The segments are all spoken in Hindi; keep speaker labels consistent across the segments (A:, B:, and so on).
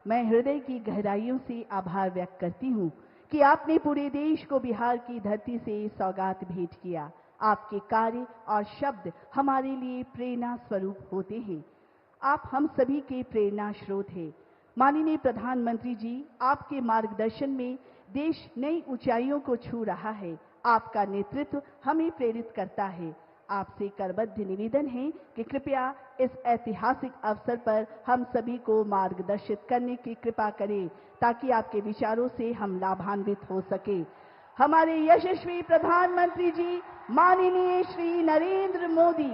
A: मैं हृदय की गहराइयों से आभार व्यक्त करती हूँ कि आपने पूरे देश को बिहार की धरती से सौगात भेंट किया। आपके कार्य और शब्द हमारे लिए प्रेरणा स्वरूप होते हैं। आप हम सभी के प्रेरणा स्रोत हैं। माननीय प्रधानमंत्री जी, आपके मार्गदर्शन में देश नई ऊंचाइयों को छू रहा है। आपका नेतृत्व हमें प्रेरित करता है। आपसे करबद्ध निवेदन है कि कृपया इस ऐतिहासिक अवसर पर हम सभी को मार्गदर्शित करने की कृपा करें, ताकि आपके विचारों से हम लाभान्वित हो सके। हमारे यशस्वी प्रधानमंत्री जी माननीय श्री नरेंद्र मोदी।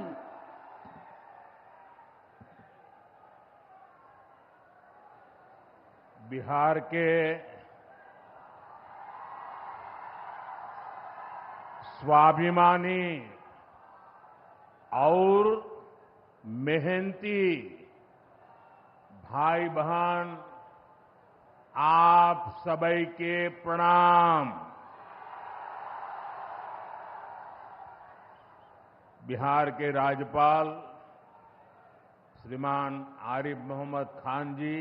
B: बिहार के स्वाभिमानी और मेहनती भाई बहन, आप सभी के प्रणाम। बिहार के राज्यपाल श्रीमान आरिफ मोहम्मद खान जी,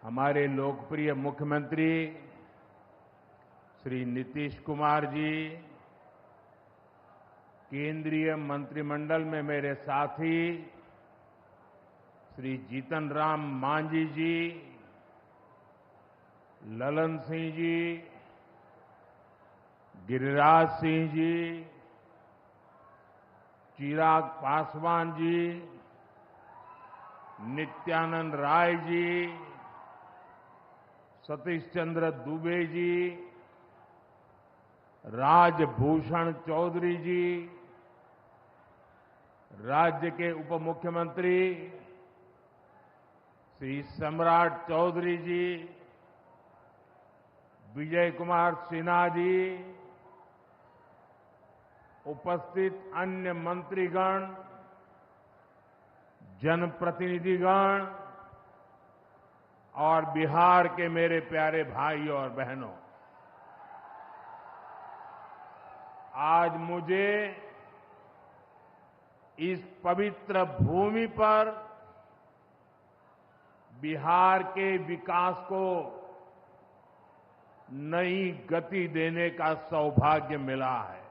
B: हमारे लोकप्रिय मुख्यमंत्री श्री नीतीश कुमार जी, केंद्रीय मंत्रिमंडल में मेरे साथी श्री जीतन राम मांझी जी, ललन सिंह जी, गिरिराज सिंह जी, चिराग पासवान जी, नित्यानंद राय जी, सतीश चंद्र दुबे जी, राजभूषण चौधरी जी, राज्य के उप मुख्यमंत्री श्री सम्राट चौधरी जी, विजय कुमार सिन्हा जी, उपस्थित अन्य मंत्रीगण, जनप्रतिनिधिगण और बिहार के मेरे प्यारे भाइयों और बहनों, आज मुझे इस पवित्र भूमि पर बिहार के विकास को नई गति देने का सौभाग्य मिला है।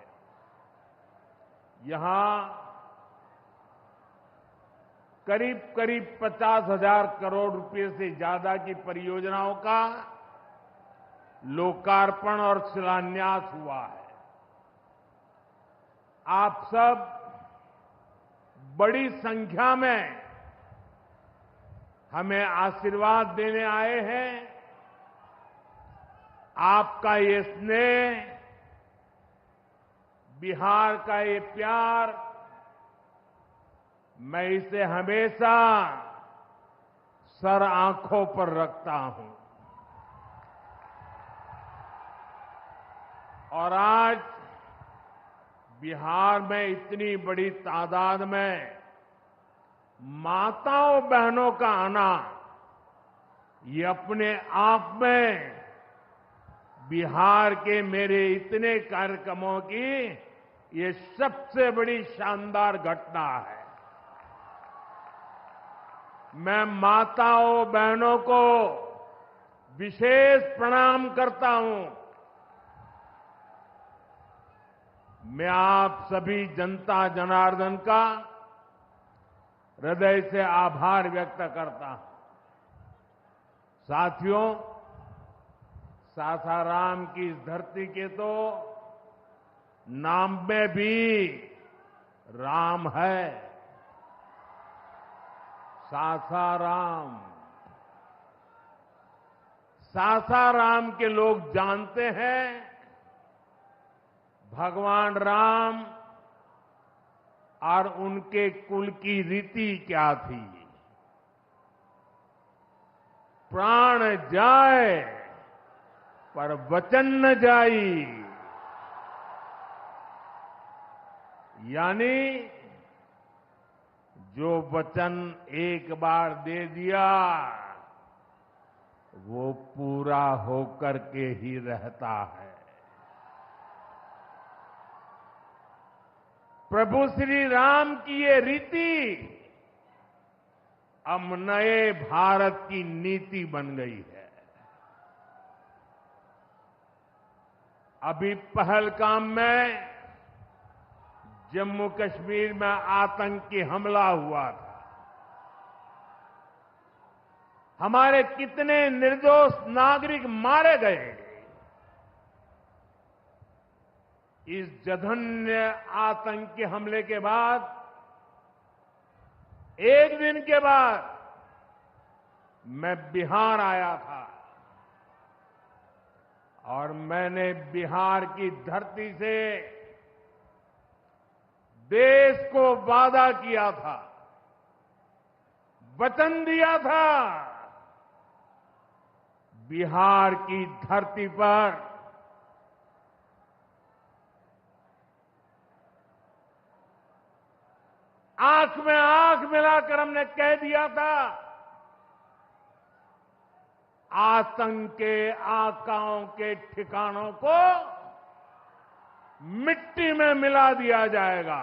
B: यहां करीब करीब 50,000 करोड़ रुपए से ज्यादा की परियोजनाओं का लोकार्पण और शिलान्यास हुआ है। आप सब बड़ी संख्या में हमें आशीर्वाद देने आए हैं। आपका ये स्नेह, बिहार का ये प्यार, मैं इसे हमेशा सर आंखों पर रखता हूं। और आज बिहार में इतनी बड़ी तादाद में माताओं बहनों का आना, ये अपने आप में बिहार के मेरे इतने कार्यक्रमों की ये सबसे बड़ी शानदार घटना है। मैं माताओं बहनों को विशेष प्रणाम करता हूं। मैं आप सभी जनता जनार्दन का हृदय से आभार व्यक्त करता हूं। साथियों, सासाराम की इस धरती के तो नाम में भी राम है। सासाराम, सासाराम के लोग जानते हैं भगवान राम और उनके कुल की रीति क्या थी। प्राण जाए पर वचन न जाई, यानी जो वचन एक बार दे दिया वो पूरा होकर के ही रहता है। प्रभु श्री राम की ये रीति अब नए भारत की नीति बन गई है। अभी पहलगाम में जम्मू कश्मीर में आतंकी हमला हुआ था। हमारे कितने निर्दोष नागरिक मारे गए। इस जघन्य आतंकी हमले के बाद एक दिन के बाद मैं बिहार आया था और मैंने बिहार की धरती से देश को वादा किया था, वचन दिया था, बिहार की धरती पर आंख में आंख मिलाकर हमने कह दिया था, आतंक के आकाओं के ठिकानों को मिट्टी में मिला दिया जाएगा।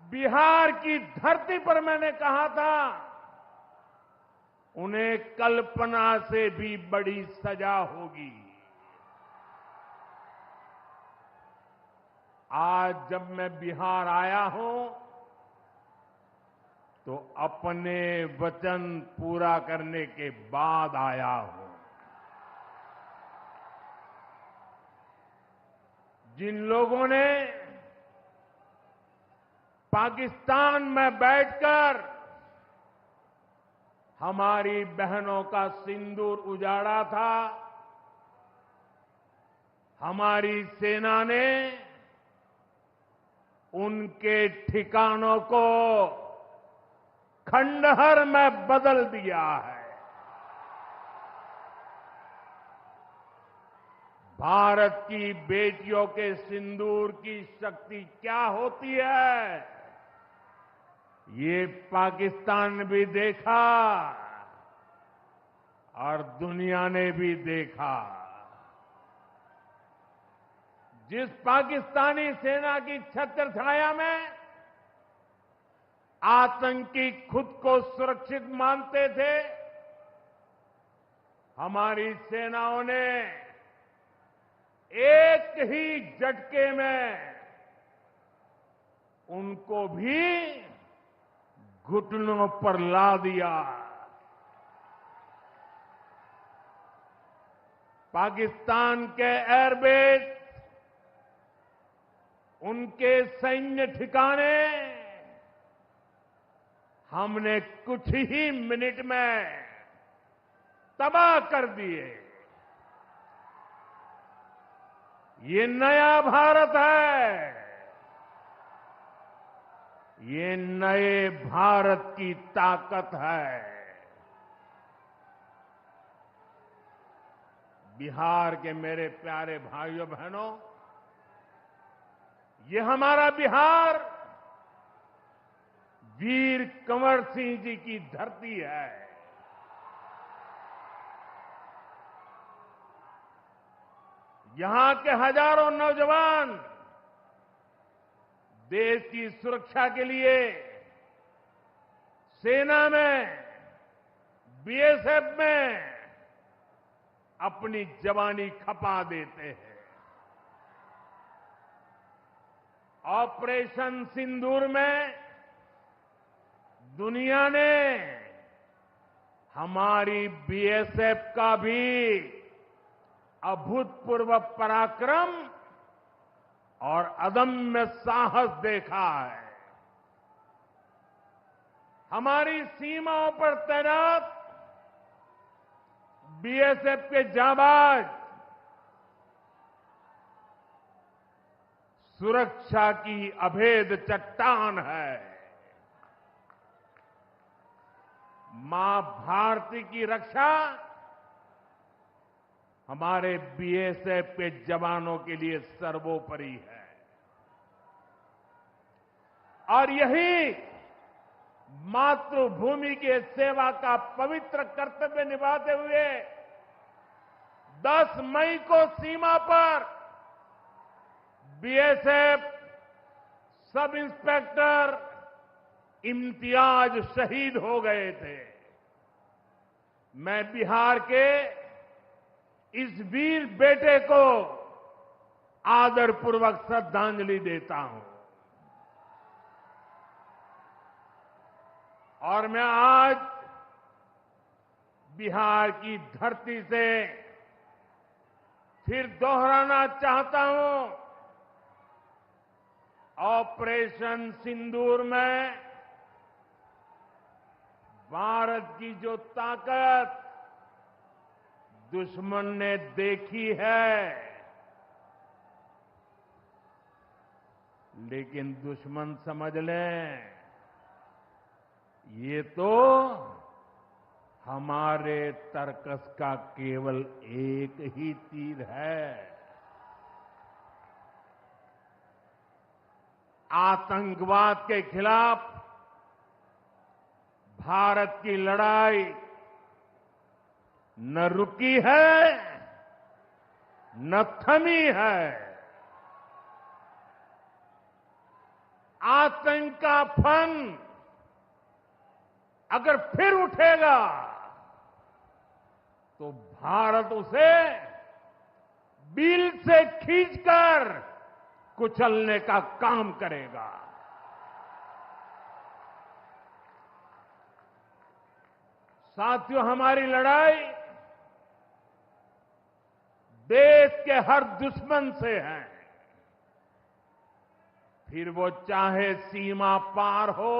B: बिहार की धरती पर मैंने कहा था, उन्हें कल्पना से भी बड़ी सजा होगी। आज जब मैं बिहार आया हूं तो अपने वचन पूरा करने के बाद आया हूं। जिन लोगों ने पाकिस्तान में बैठकर हमारी बहनों का सिंदूर उजाड़ा था, हमारी सेना ने उनके ठिकानों को खंडहर में बदल दिया है। भारत की बेटियों के सिंदूर की शक्ति क्या होती है, ये पाकिस्तान ने भी देखा और दुनिया ने भी देखा। जिस पाकिस्तानी सेना की छत्र छाया में आतंकी खुद को सुरक्षित मानते थे, हमारी सेनाओं ने एक ही झटके में उनको भी घुटनों पर ला दिया। पाकिस्तान के एयरबेस, उनके सैन्य ठिकाने हमने कुछ ही मिनट में तबाह कर दिए। ये नया भारत है, ये नए भारत की ताकत है। बिहार के मेरे प्यारे भाइयों बहनों, ये हमारा बिहार वीर कंवर सिंह जी की धरती है। यहां के हजारों नौजवान देश की सुरक्षा के लिए सेना में, बीएसएफ में अपनी जवानी खपा देते हैं। ऑपरेशन सिंदूर में दुनिया ने हमारी बीएसएफ का भी अभूतपूर्व पराक्रम और अदम्य साहस देखा है। हमारी सीमाओं पर तैनात बीएसएफ के जाबाज सुरक्षा की अभेद चट्टान है। मां भारती की रक्षा हमारे बीएसएफ के जवानों के लिए सर्वोपरि है। और यही मातृभूमि के सेवा का पवित्र कर्तव्य निभाते हुए 10 मई को सीमा पर बीएसएफ सब इंस्पेक्टर इम्तियाज शहीद हो गए थे। मैं बिहार के इस वीर बेटे को आदरपूर्वक श्रद्धांजलि देता हूं और मैं आज बिहार की धरती से फिर दोहराना चाहता हूं, ऑपरेशन सिंदूर में भारत की जो ताकत दुश्मन ने देखी है, लेकिन दुश्मन समझ लें ये तो हमारे तर्कस का केवल एक ही तीर है। आतंकवाद के खिलाफ भारत की लड़ाई न रुकी है न थमी है। आतंक का फन अगर फिर उठेगा तो भारत उसे बिल से खींचकर कुचलने का काम करेगा। साथियों, हमारी लड़ाई देश के हर दुश्मन से है, फिर वो चाहे सीमा पार हो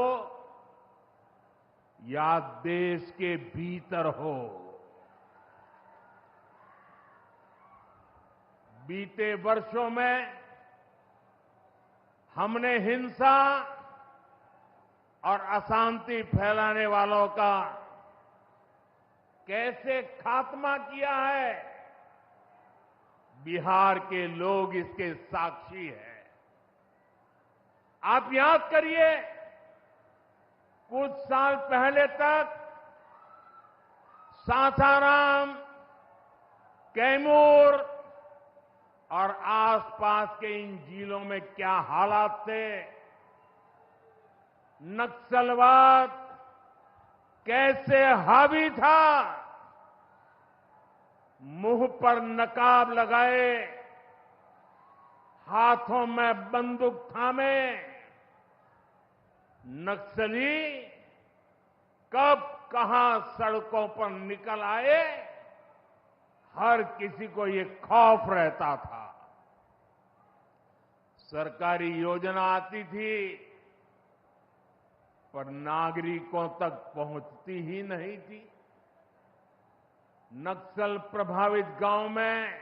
B: या देश के भीतर हो। बीते वर्षों में हमने हिंसा और अशांति फैलाने वालों का कैसे खात्मा किया है, बिहार के लोग इसके साक्षी हैं। आप याद करिए, कुछ साल पहले तक सासाराम, कैमूर और आसपास के इन जिलों में क्या हालात थे। नक्सलवाद कैसे हावी था, मुंह पर नकाब लगाए, हाथों में बंदूक थामे नक्सली कब कहां सड़कों पर निकल आए, हर किसी को ये खौफ रहता था। सरकारी योजना आती थी पर नागरिकों तक पहुंचती ही नहीं थी। नक्सल प्रभावित गांव में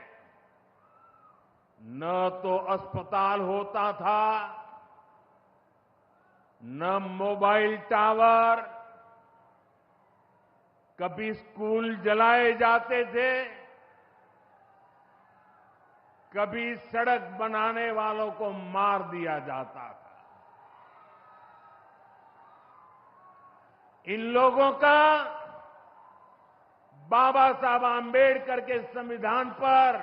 B: न तो अस्पताल होता था, न मोबाइल टावर, कभी स्कूल जलाए जाते थे, कभी सड़क बनाने वालों को मार दिया जाता था। इन लोगों का बाबा साहब आंबेडकर के संविधान पर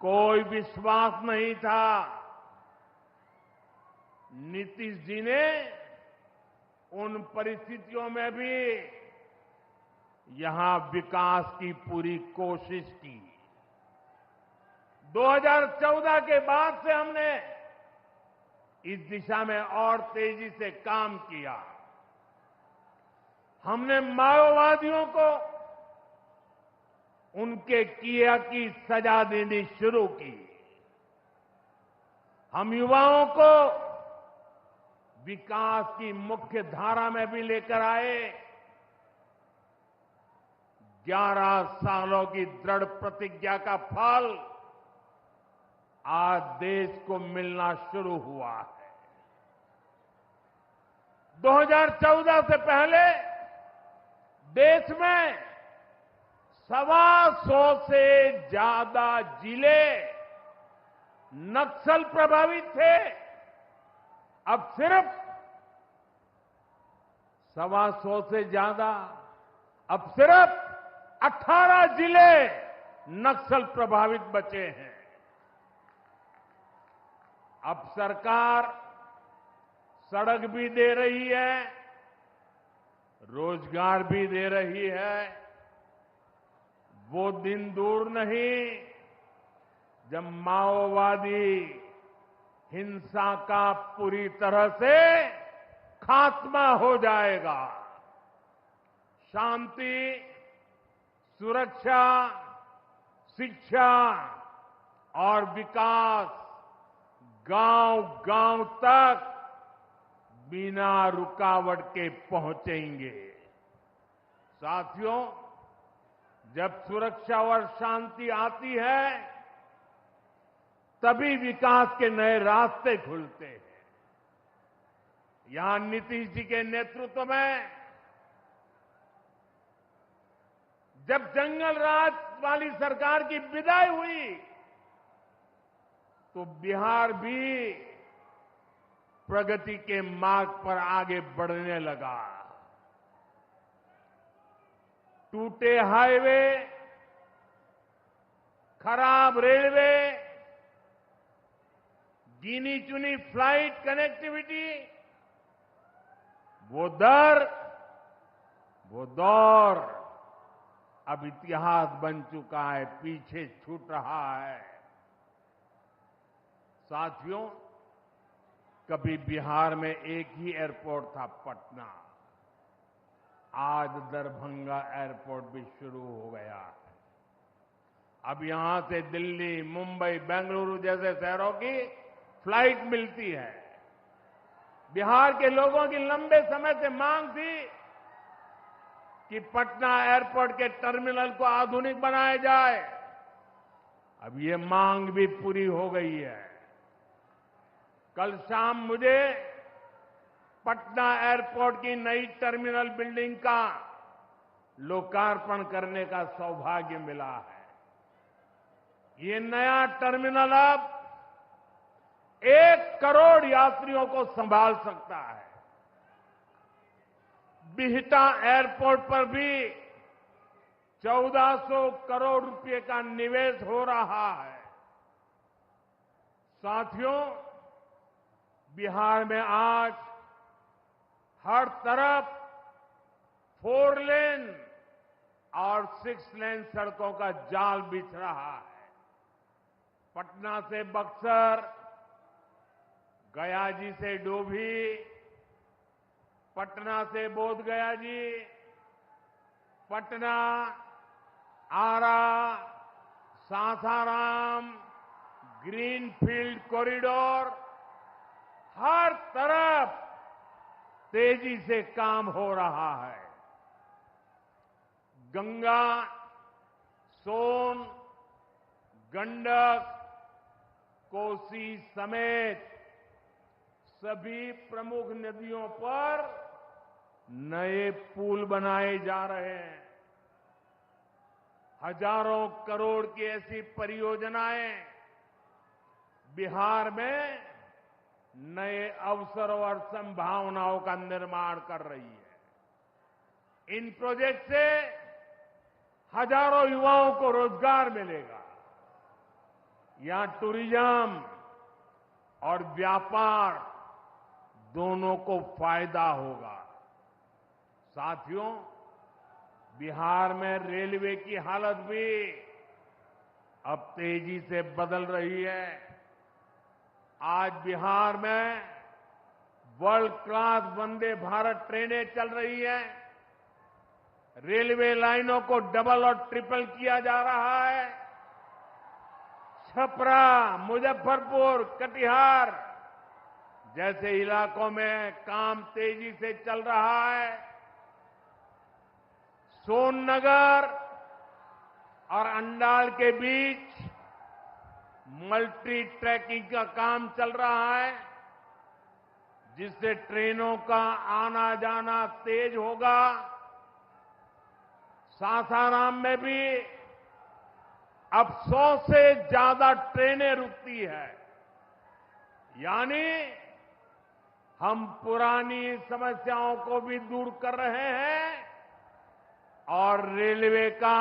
B: कोई विश्वास नहीं था। नीतीश जी ने उन परिस्थितियों में भी यहां विकास की पूरी कोशिश की। 2014 के बाद से हमने इस दिशा में और तेजी से काम किया। हमने माओवादियों को उनके किया की सजा देनी शुरू की। हम युवाओं को विकास की मुख्य धारा में भी लेकर आए। 11 सालों की दृढ़ प्रतिज्ञा का फल आज देश को मिलना शुरू हुआ है। 2014 से पहले देश में 125 से ज्यादा जिले नक्सल प्रभावित थे। अब सिर्फ 125 से ज्यादा, अब सिर्फ 18 जिले नक्सल प्रभावित बचे हैं। अब सरकार सड़क भी दे रही है, रोजगार भी दे रही है। वो दिन दूर नहीं जब माओवादी हिंसा का पूरी तरह से खात्मा हो जाएगा। शांति, सुरक्षा, शिक्षा और विकास गांव-गांव तक बिना रुकावट के पहुंचेंगे। साथियों, जब सुरक्षा और शांति आती है, तभी विकास के नए रास्ते खुलते हैं। यहां नीतीश जी के नेतृत्व में जब जंगल राज वाली सरकार की विदाई हुई, तो बिहार भी प्रगति के मार्ग पर आगे बढ़ने लगा। टूटे हाईवे, खराब रेलवे, गिनी चुनी फ्लाइट कनेक्टिविटी, वो दौर अब इतिहास बन चुका है, पीछे छूट रहा है। साथियों, कभी बिहार में एक ही एयरपोर्ट था, पटना। आज दरभंगा एयरपोर्ट भी शुरू हो गया है। अब यहां से दिल्ली, मुंबई, बेंगलुरु जैसे शहरों की फ्लाइट मिलती है। बिहार के लोगों की लंबे समय से मांग थी कि पटना एयरपोर्ट के टर्मिनल को आधुनिक बनाया जाए। अब ये मांग भी पूरी हो गई है। कल शाम मुझे पटना एयरपोर्ट की नई टर्मिनल बिल्डिंग का लोकार्पण करने का सौभाग्य मिला है। ये नया टर्मिनल अब 1 करोड़ यात्रियों को संभाल सकता है। बिहटा एयरपोर्ट पर भी 1400 करोड़ रुपए का निवेश हो रहा है। साथियों, बिहार में आज हर तरफ 4 लेन और 6 लेन सड़कों का जाल बिछ रहा है। पटना से बक्सर, गया जी से डोभी, पटना से बोधगया जी, पटना, आरा, सासाराम, ग्रीनफील्ड कॉरिडोर, हर तरफ तेजी से काम हो रहा है। गंगा, सोन, गंडक, कोसी समेत सभी प्रमुख नदियों पर नए पुल बनाए जा रहे हैं। हजारों करोड़ की ऐसी परियोजनाएं बिहार में नए अवसरों और संभावनाओं का निर्माण कर रही है। इन प्रोजेक्ट से हजारों युवाओं को रोजगार मिलेगा। यहां टूरिज्म और व्यापार दोनों को फायदा होगा। साथियों, बिहार में रेलवे की हालत भी अब तेजी से बदल रही है। आज बिहार में वर्ल्ड क्लास वंदे भारत ट्रेनें चल रही हैं। रेलवे लाइनों को डबल और ट्रिपल किया जा रहा है। छपरा, मुजफ्फरपुर, कटिहार जैसे इलाकों में काम तेजी से चल रहा है। सोननगर और अंडाल के बीच मल्टी ट्रैकिंग का काम चल रहा है, जिससे ट्रेनों का आना जाना तेज होगा। सासाराम में भी अब 100 से ज्यादा ट्रेनें रुकती है। यानी हम पुरानी समस्याओं को भी दूर कर रहे हैं और रेलवे का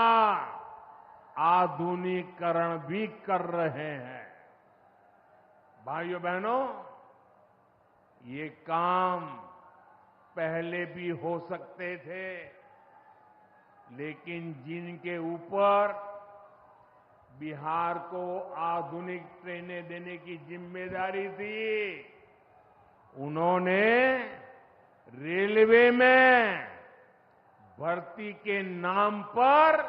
B: आधुनिकीकरण भी कर रहे हैं। भाइयों बहनों, ये काम पहले भी हो सकते थे, लेकिन जिनके ऊपर बिहार को आधुनिक ट्रेनें देने की जिम्मेदारी थी, उन्होंने रेलवे में भर्ती के नाम पर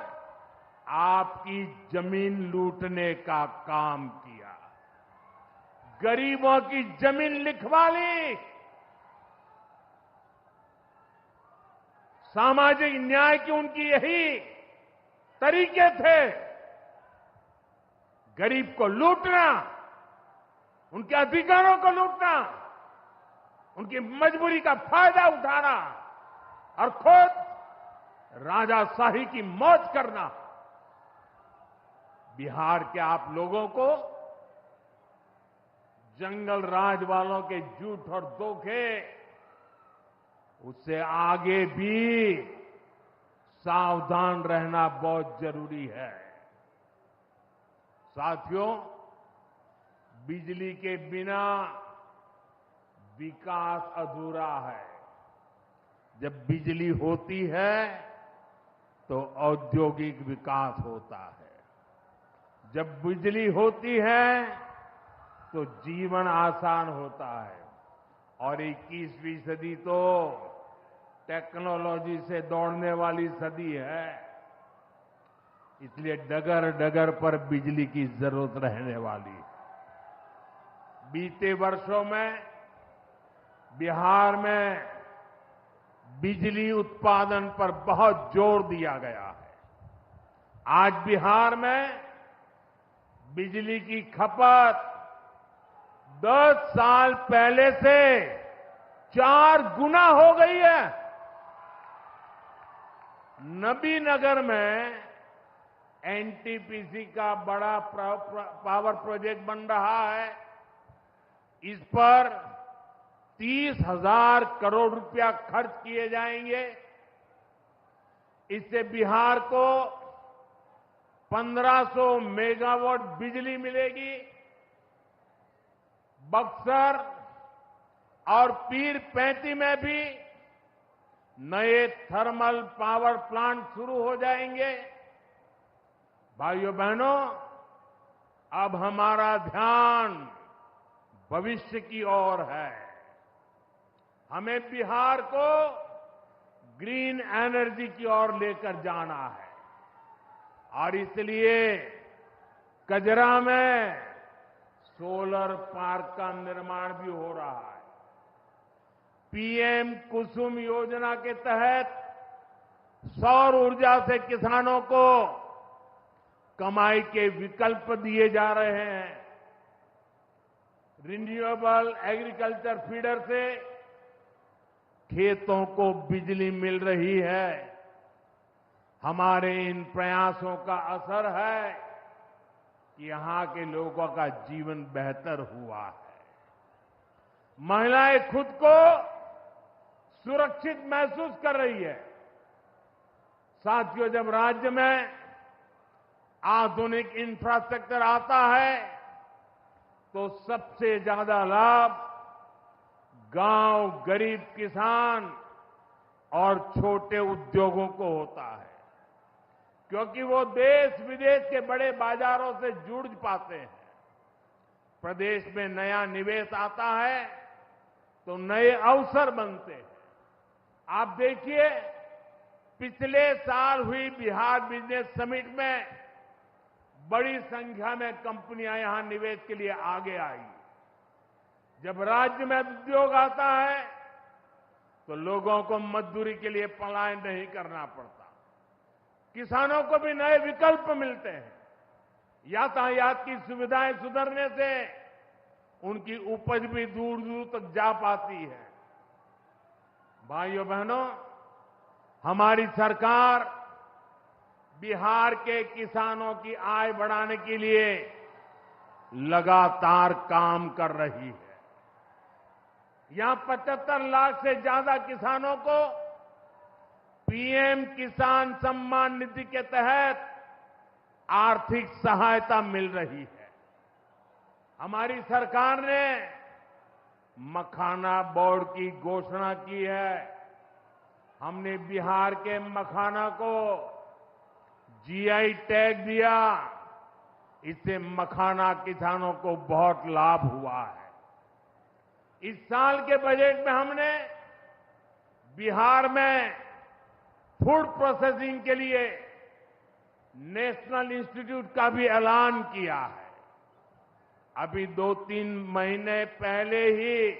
B: आपकी जमीन लूटने का काम किया, गरीबों की जमीन लिखवा ली। सामाजिक न्याय की उनकी यही तरीके थे, गरीब को लूटना, उनके अधिकारों को लूटना, उनकी मजबूरी का फायदा उठाना और खुद राजाशाही की मौज करना। बिहार के आप लोगों को जंगल राज वालों के झूठ और धोखे, उससे आगे भी सावधान रहना बहुत जरूरी है। साथियों, बिजली के बिना विकास अधूरा है। जब बिजली होती है तो औद्योगिक विकास होता है। जब बिजली होती है तो जीवन आसान होता है। और 21वीं सदी तो टेक्नोलॉजी से दौड़ने वाली सदी है, इसलिए डगर डगर पर बिजली की जरूरत रहने वाली है। बीते वर्षों में बिहार में बिजली उत्पादन पर बहुत जोर दिया गया है। आज बिहार में बिजली की खपत 10 साल पहले से 4 गुना हो गई है। नबीनगर में एनटीपीसी का बड़ा पावर प्रोजेक्ट बन रहा है। इस पर 30,000 करोड़ रुपया खर्च किए जाएंगे। इससे बिहार को 1500 मेगावाट बिजली मिलेगी। बक्सर और पीर पैंती में भी नए थर्मल पावर प्लांट शुरू हो जाएंगे। भाइयों बहनों, अब हमारा ध्यान भविष्य की ओर है। हमें बिहार को ग्रीन एनर्जी की ओर लेकर जाना है और इसलिए कजरा में सोलर पार्क का निर्माण भी हो रहा है। पीएम कुसुम योजना के तहत सौर ऊर्जा से किसानों को कमाई के विकल्प दिए जा रहे हैं। रिन्यूएबल एग्रीकल्चर फीडर से खेतों को बिजली मिल रही है। हमारे इन प्रयासों का असर है कि यहां के लोगों का जीवन बेहतर हुआ है। महिलाएं खुद को सुरक्षित महसूस कर रही है। साथियों, जब राज्य में आधुनिक इंफ्रास्ट्रक्चर आता है तो सबसे ज्यादा लाभ गांव, गरीब किसान और छोटे उद्योगों को होता है, क्योंकि वो देश विदेश के बड़े बाजारों से जुड़ पाते हैं। प्रदेश में नया निवेश आता है तो नए अवसर बनते हैं। आप देखिए, पिछले साल हुई बिहार बिजनेस समिट में बड़ी संख्या में कंपनियां यहां निवेश के लिए आगे आई। जब राज्य में उद्योग आता है तो लोगों को मजदूरी के लिए पलायन नहीं करना पड़ता, किसानों को भी नए विकल्प मिलते हैं। यातायात की सुविधाएं सुधरने से उनकी उपज भी दूर दूर तक जा पाती है। भाइयों बहनों, हमारी सरकार बिहार के किसानों की आय बढ़ाने के लिए लगातार काम कर रही है। यहां 75 लाख से ज्यादा किसानों को पीएम किसान सम्मान निधि के तहत आर्थिक सहायता मिल रही है। हमारी सरकार ने मखाना बोर्ड की घोषणा की है। हमने बिहार के मखाना को जीआई टैग दिया। इससे मखाना किसानों को बहुत लाभ हुआ है। इस साल के बजट में हमने बिहार में फूड प्रोसेसिंग के लिए नेशनल इंस्टीट्यूट का भी ऐलान किया है। अभी 2-3 महीने पहले ही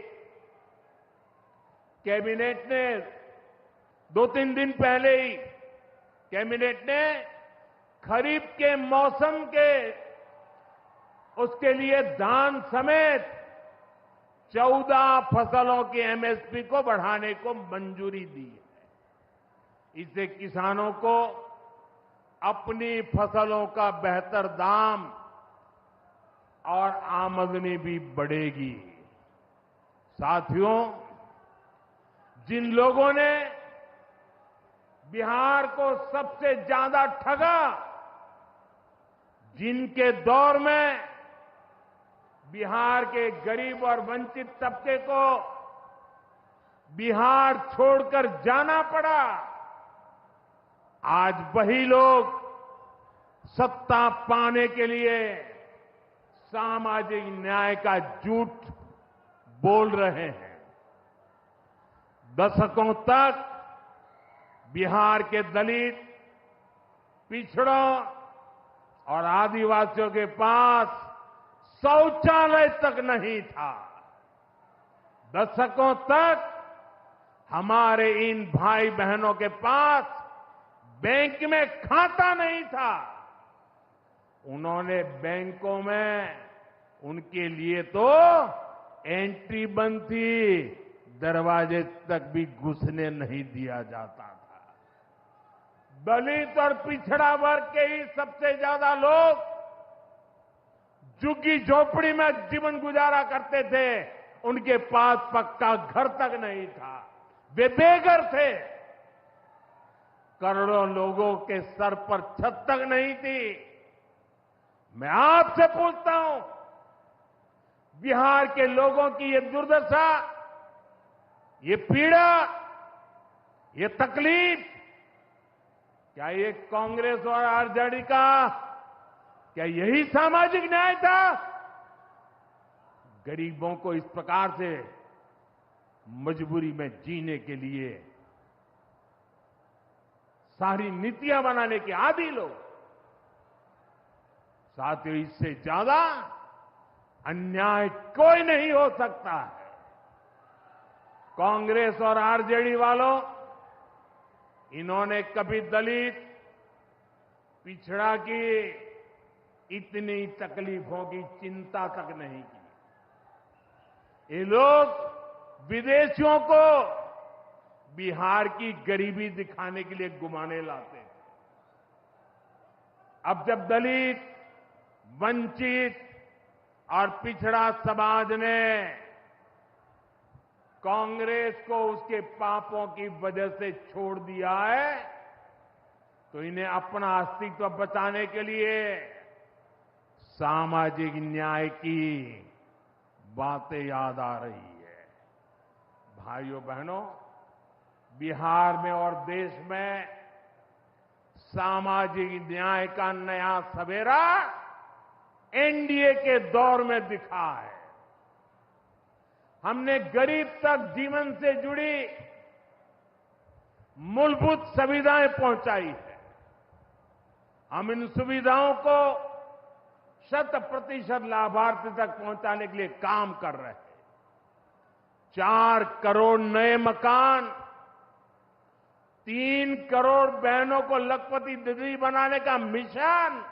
B: कैबिनेट ने 2-3 दिन पहले ही कैबिनेट ने खरीफ के मौसम के उसके लिए धान समेत 14 फसलों की एमएसपी को बढ़ाने को मंजूरी दी है। इससे किसानों को अपनी फसलों का बेहतर दाम और आमदनी भी बढ़ेगी। साथियों, जिन लोगों ने बिहार को सबसे ज्यादा ठगा, जिनके दौर में बिहार के गरीब और वंचित तबके को बिहार छोड़कर जाना पड़ा, आज वही लोग सत्ता पाने के लिए सामाजिक न्याय का झूठ बोल रहे हैं। दशकों तक बिहार के दलित, पिछड़ों और आदिवासियों के पास शौचालय तक नहीं था। दशकों तक हमारे इन भाई बहनों के पास बैंक में खाता नहीं था। उन्होंने बैंकों में उनके लिए तो एंट्री बंद थी, दरवाजे तक भी घुसने नहीं दिया जाता था। दलित और पिछड़ा वर्ग के ही सबसे ज्यादा लोग झुग्गी झोपड़ी में जीवन गुजारा करते थे। उनके पास पक्का घर तक नहीं था, वे बेघर थे। करोड़ों लोगों के सर पर छत तक नहीं थी। मैं आपसे पूछता हूं, बिहार के लोगों की ये दुर्दशा, ये पीड़ा, ये तकलीफ, क्या ये कांग्रेस और आरजेडी का क्या यही सामाजिक न्याय था? गरीबों को इस प्रकार से मजबूरी में जीने के लिए सारी नीतियां बनाने के आदी लोग। साथियों, इससे ज्यादा अन्याय कोई नहीं हो सकता है। कांग्रेस और आरजेडी वालों, इन्होंने कभी दलित, पिछड़ा की इतनी तकलीफों की चिंता तक नहीं की। ये लोग विदेशियों को बिहार की गरीबी दिखाने के लिए घुमाने लाते हैं। अब जब दलित, वंचित और पिछड़ा समाज ने कांग्रेस को उसके पापों की वजह से छोड़ दिया है, तो इन्हें अपना अस्तित्व बचाने के लिए सामाजिक न्याय की बातें याद आ रही है। भाइयों बहनों, बिहार में और देश में सामाजिक न्याय का नया सवेरा एनडीए के दौर में दिखा है। हमने गरीब तक जीवन से जुड़ी मूलभूत सुविधाएं पहुंचाई है। हम इन सुविधाओं को 100% लाभार्थी तक पहुंचाने के लिए काम कर रहे हैं। 4 करोड़ नए मकान, 3 करोड़ बहनों को लखपति दीदी बनाने का मिशन,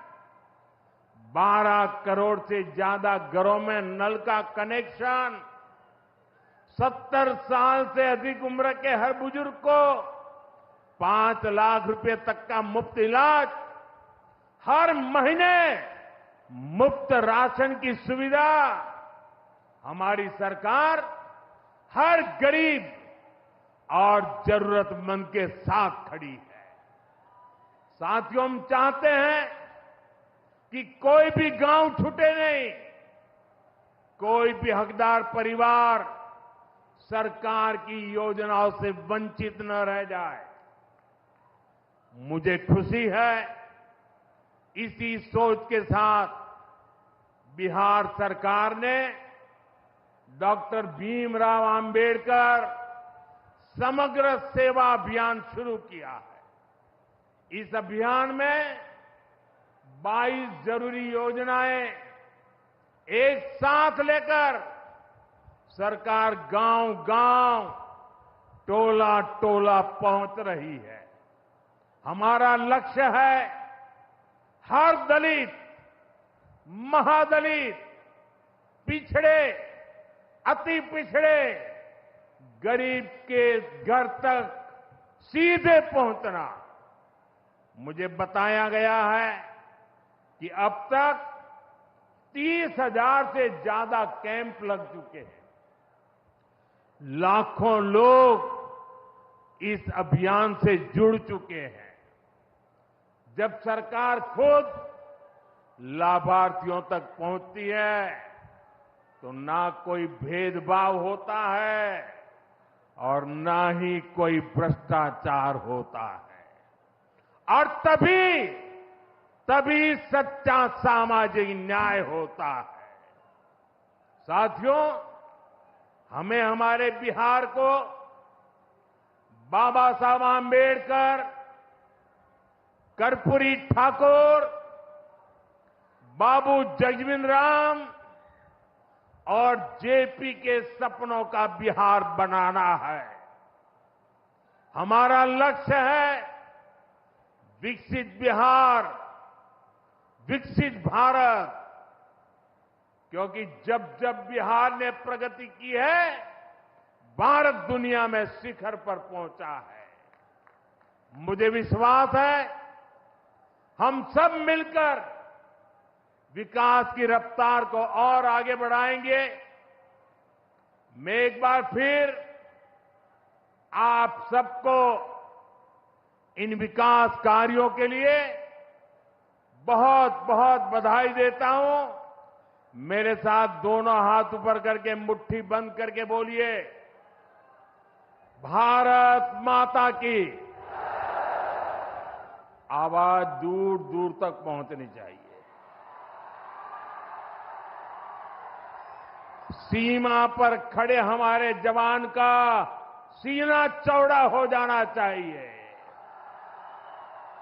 B: 12 करोड़ से ज्यादा घरों में नल का कनेक्शन, 70 साल से अधिक उम्र के हर बुजुर्ग को 5 लाख रुपए तक का मुफ्त इलाज, हर महीने मुफ्त राशन की सुविधा। हमारी सरकार हर गरीब और जरूरतमंद के साथ खड़ी है। साथियों, हम चाहते हैं कि कोई भी गांव छूटे नहीं, कोई भी हकदार परिवार सरकार की योजनाओं से वंचित न रह जाए। मुझे खुशी है इसी सोच के साथ बिहार सरकार ने डॉक्टर भीमराव अंबेडकर समग्र सेवा अभियान शुरू किया है। इस अभियान में 22 जरूरी योजनाएं एक साथ लेकर सरकार गांव-गांव, टोला-टोला पहुंच रही है। हमारा लक्ष्य है हर दलित, महादलित, पिछड़े, अति पिछड़े, गरीब के घर तक सीधे पहुंचना। मुझे बताया गया है कि अब तक 30,000 से ज्यादा कैंप लग चुके हैं। लाखों लोग इस अभियान से जुड़ चुके हैं। जब सरकार खुद लाभार्थियों तक पहुंचती है तो ना कोई भेदभाव होता है और ना ही कोई भ्रष्टाचार होता है और तभी सच्चा सामाजिक न्याय होता है। साथियों, हमें हमारे बिहार को बाबा साहब आंबेडकर, कर्पूरी ठाकुर, बाबू जगजीवन राम और जेपी के सपनों का बिहार बनाना है। हमारा लक्ष्य है विकसित बिहार, विकसित भारत, क्योंकि जब जब बिहार ने प्रगति की है, भारत दुनिया में शिखर पर पहुंचा है। मुझे विश्वास है हम सब मिलकर विकास की रफ्तार को और आगे बढ़ाएंगे। मैं एक बार फिर आप सबको इन विकास कार्यों के लिए बहुत बहुत बधाई देता हूं। मेरे साथ दोनों हाथ ऊपर करके मुट्ठी बंद करके बोलिए, भारत माता की। आवाज दूर दूर तक पहुंचनी चाहिए। सीमा पर खड़े हमारे जवान का सीना चौड़ा हो जाना चाहिए।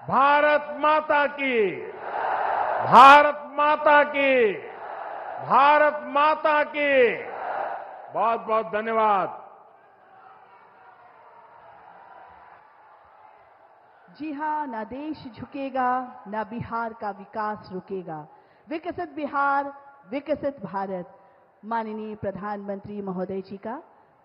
B: भारत माता की, भारत माता की, भारत माता की। बहुत बहुत धन्यवाद।
A: जी हां, ना देश झुकेगा, ना बिहार का विकास रुकेगा। विकसित बिहार, विकसित भारत। माननीय प्रधानमंत्री महोदय जी का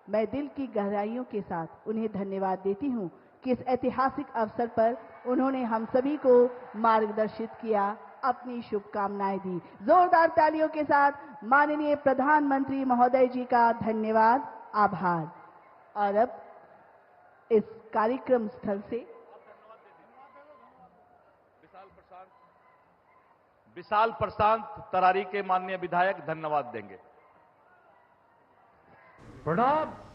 A: मैं दिल की गहराइयों के साथ उन्हें धन्यवाद देती हूं कि इस ऐतिहासिक अवसर पर उन्होंने हम सभी को मार्गदर्शित किया, अपनी शुभकामनाएं दी। जोरदार तालियों के साथ माननीय प्रधानमंत्री महोदय जी का धन्यवाद, आभार। और अब इस कार्यक्रम स्थल से
C: विशाल प्रशांत तरारी के माननीय विधायक धन्यवाद देंगे।
D: प्रणाम।